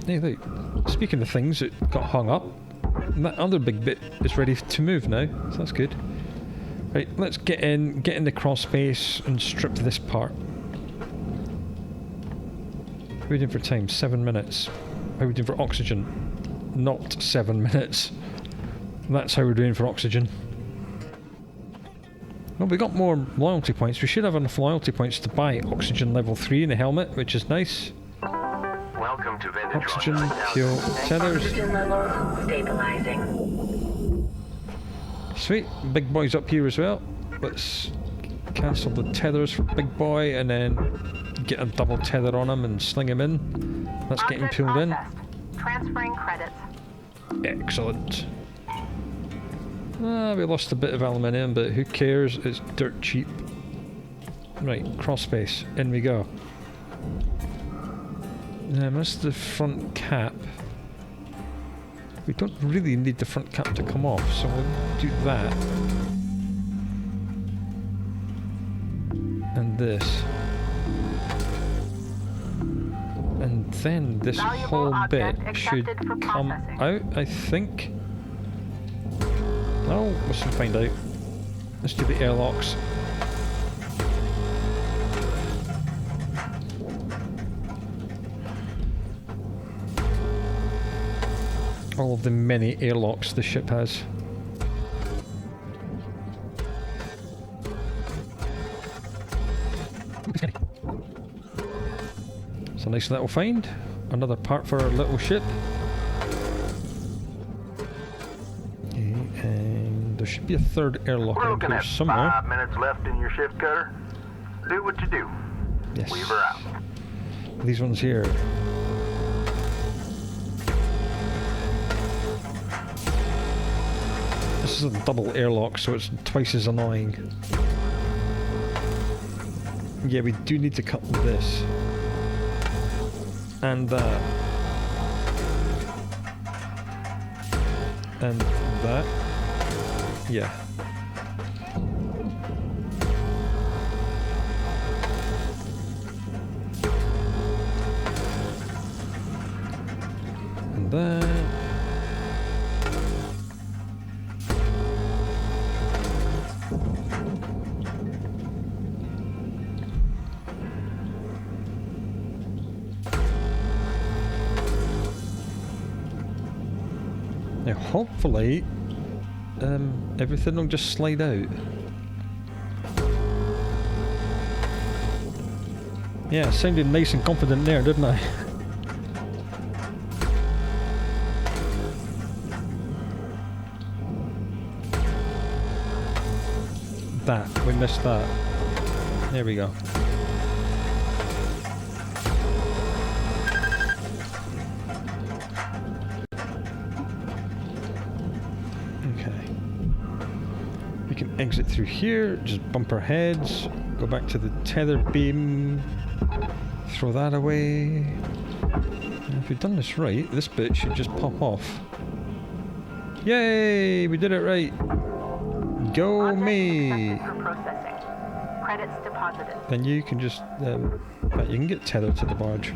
Hey, look. Speaking of things that got hung up, that other big bit is ready to move now, so that's good. Right, let's get in the crawl space and strip this part. How are we doing for time? 7 minutes. How are we doing for oxygen? Not 7 minutes. That's how we're doing for oxygen. Well, we got more loyalty points. We should have enough loyalty points to buy oxygen level 3 in the helmet, which is nice. Welcome to Oxygen, fuel, tethers. Oxygen levels stabilizing. Sweet. Big boy's up here as well. Let's cancel the tethers for big boy and then get a double tether on him and sling him in. Let's get him pulled in. Transferring credits. Excellent. We lost a bit of aluminium, but who cares? It's dirt cheap. Right, cross space. In we go. That's the front cap. We don't really need the front cap to come off, so we'll do that. And this. And then this whole bit should come out, I think. Oh, we'll soon find out. Let's do the airlocks. All of the many airlocks the ship has. It's a nice little find. Another part for our little ship. Okay, and there should be a third airlock We're out looking here at somewhere. 5 minutes left in your shift cutter. Do what you do. Yes. Weaver out. These ones here. This is a double airlock, so it's twice as annoying. Yeah, we do need to cut this. And that. And that. Yeah. And that. Now hopefully everything will just slide out. Yeah, sounded nice and confident there, didn't I? That, we missed that. There we go. Exit through here, just bump our heads, go back to the tether beam, throw that away. And if we've done this right, this bit should just pop off. Yay! We did it right! Go me! Credits deposited. Then you can just, you can get tethered to the barge.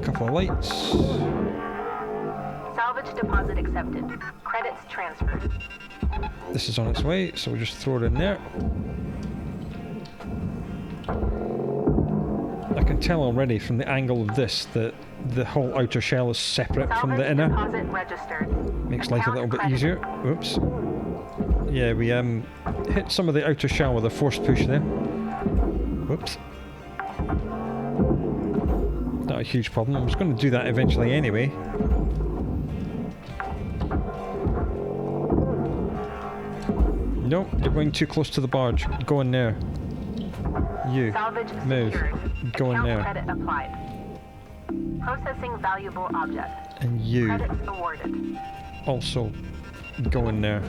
Couple of lights. Salvage deposit accepted. Credits transferred. This is on its way, so we'll just throw it in there. I can tell already from the angle of this that the whole outer shell is separate from the inner. Deposit registered. Makes life a little bit easier. Oops. Yeah, we hit some of the outer shell with a force push there. Whoops. Not a huge problem. I was going to do that eventually anyway. Nope, you're going too close to the barge. Go in there. You. Salvage Move. secured. Go in Account there. credit applied. Processing valuable object. And you. Credits awarded. Also go in there.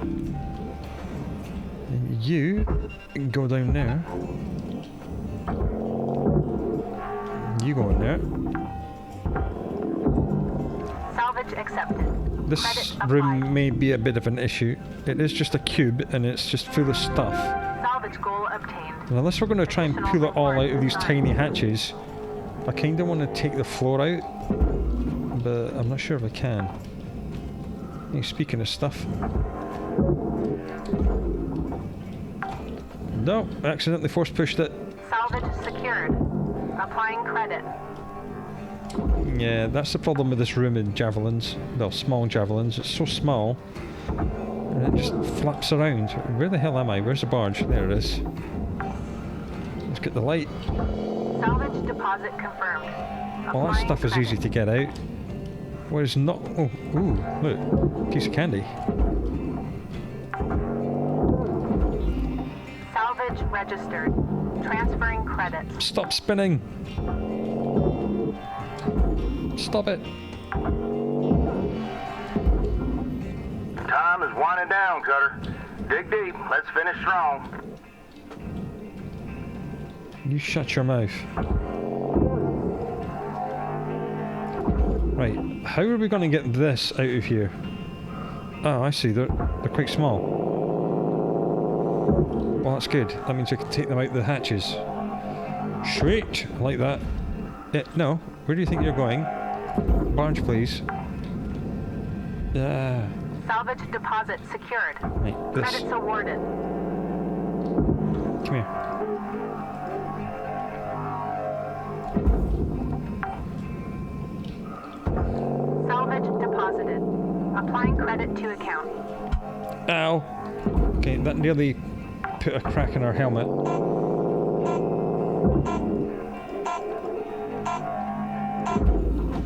And you go down there. You go in there. Salvage accepted. This Credit room applied. may be a bit of an issue. It is just a cube and it's just full of stuff. Salvage goal obtained. And unless we're going to try and pull it all out of these tiny hatches, I kind of want to take the floor out, but I'm not sure if I can. Hey, speaking of stuff. No, I accidentally force pushed it. Salvage secured. Applying credit. Yeah, that's the problem with this room in javelins. Well, small javelins. It's so small. And it just flaps around. Where the hell am I? Where's the barge? There it is. Let's get the light. Salvage deposit confirmed. Well, that stuff is easy to get out. What is not... Oh, ooh, look. Piece of candy. Salvage registered. Transferring credits. Stop spinning! Stop it! Time is winding down, Cutter. Dig deep. Let's finish strong. You shut your mouth. Right, how are we going to get this out of here? Oh, I see. They're quite small. Well, that's good. That means I can take them out the hatches. Sweet! I like that. No. Where do you think you're going? Barge, please. Salvage deposit secured. Right, this. Credits awarded. Come here. Salvage deposited. Applying credit to account. Ow! Okay, that nearly put a crack in our helmet.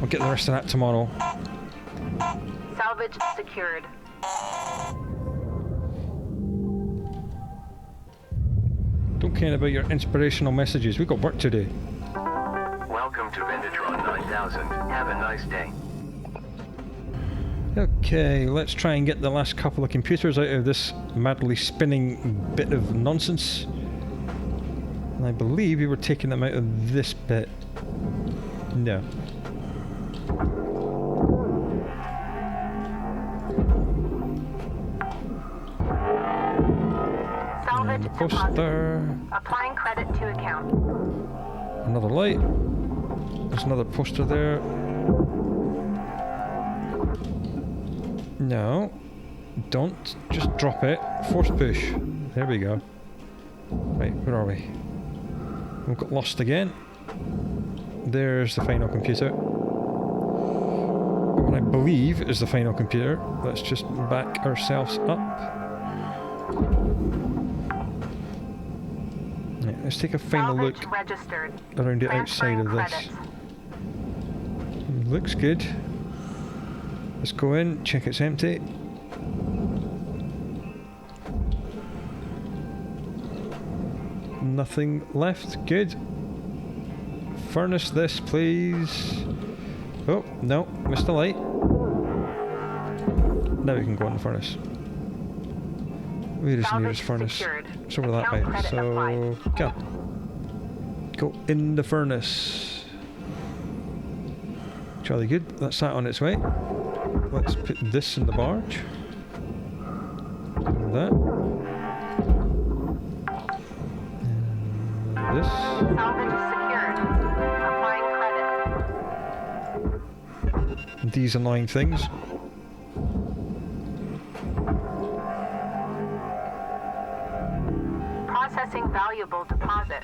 I'll get the rest of that tomorrow. Salvage secured. Don't care about your inspirational messages. We've got work to do. Welcome to Vendatron 9000. Have a nice day. Okay, let's try and get the last couple of computers out of this madly spinning bit of nonsense. And I believe we were taking them out of this bit. No. Salvage The deposit. poster. Applying credit to account. Another light. There's another poster there. No. Don't. Just drop it. Force push. There we go. Right, where are we? We've got lost again. There's the final computer. What I believe is the final computer. Let's just back ourselves up. Right, let's take a final Salvage look registered. around the outside of this. Credits. Looks good. Let's go in, check it's empty. Nothing left. Good. Furnace this, please. Oh, no. Missed the light. Now we can go in the furnace. Where is the nearest furnace? Secured. It's over that Account way. credit So, applied. go. Go in the furnace. Jolly good. That's that on its way. Let's put this in the barge. And that. And this. Salvage secured. Applying credit. And these annoying things. Processing valuable deposit.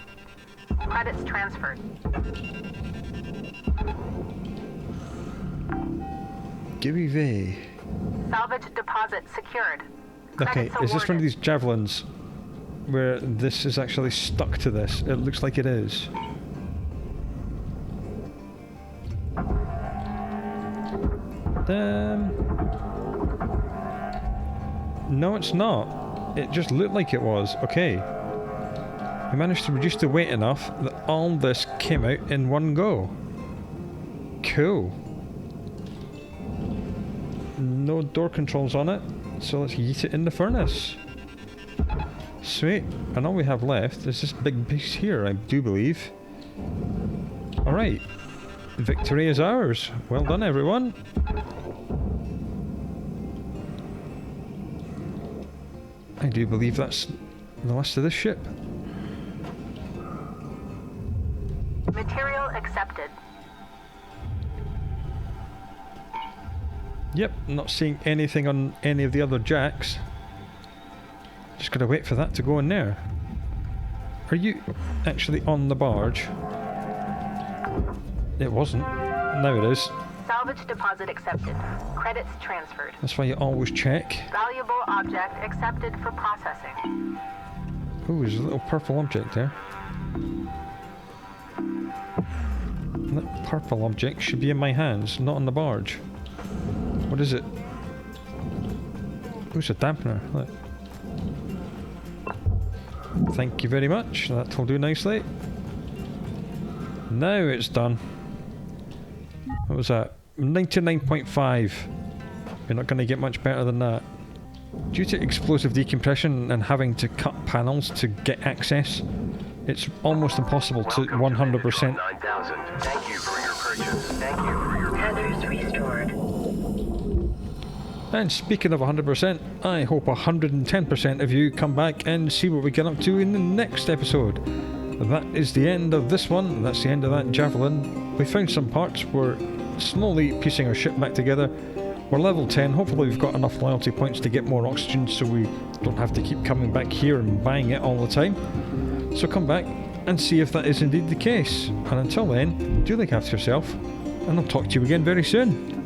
Credits transferred. Gibby V. Salvage deposit secured. Okay, Credits is this one of awarded. these javelins where this is actually stuck to this? It looks like it is. No, it's not. It just looked like it was. Okay. We managed to reduce the weight enough that all this came out in one go. Cool. No door controls on it, so let's yeet it in the furnace. Sweet. And all we have left is this big piece here, I do believe. Alright. Victory is ours. Well done, everyone. I do believe that's the last of this ship. Material accepted. Yep, not seeing anything on any of the other jacks. Just gotta wait for that to go in there. Are you actually on the barge? It wasn't. Now it is. Salvage deposit accepted. Credits transferred. That's why you always check. Valuable object accepted for processing. Oh, there's a little purple object there. That purple object should be in my hands, not on the barge. What is it? Oh, it's a dampener. Look. Thank you very much. That will do nicely. Now it's done. What was that? 99.5. You're not going to get much better than that. Due to explosive decompression and having to cut panels to get access, it's almost impossible to 100%. 9000. Thank you for your purchase. Thank you for your Headers restored. And speaking of 100%, I hope 110% of you come back and see what we get up to in the next episode. That is the end of this one. That's the end of that Javelin. We found some parts. We're slowly piecing our ship back together. We're level 10. Hopefully we've got enough loyalty points to get more oxygen so we don't have to keep coming back here and buying it all the time. So come back and see if that is indeed the case. And until then, do look after yourself, and I'll talk to you again very soon.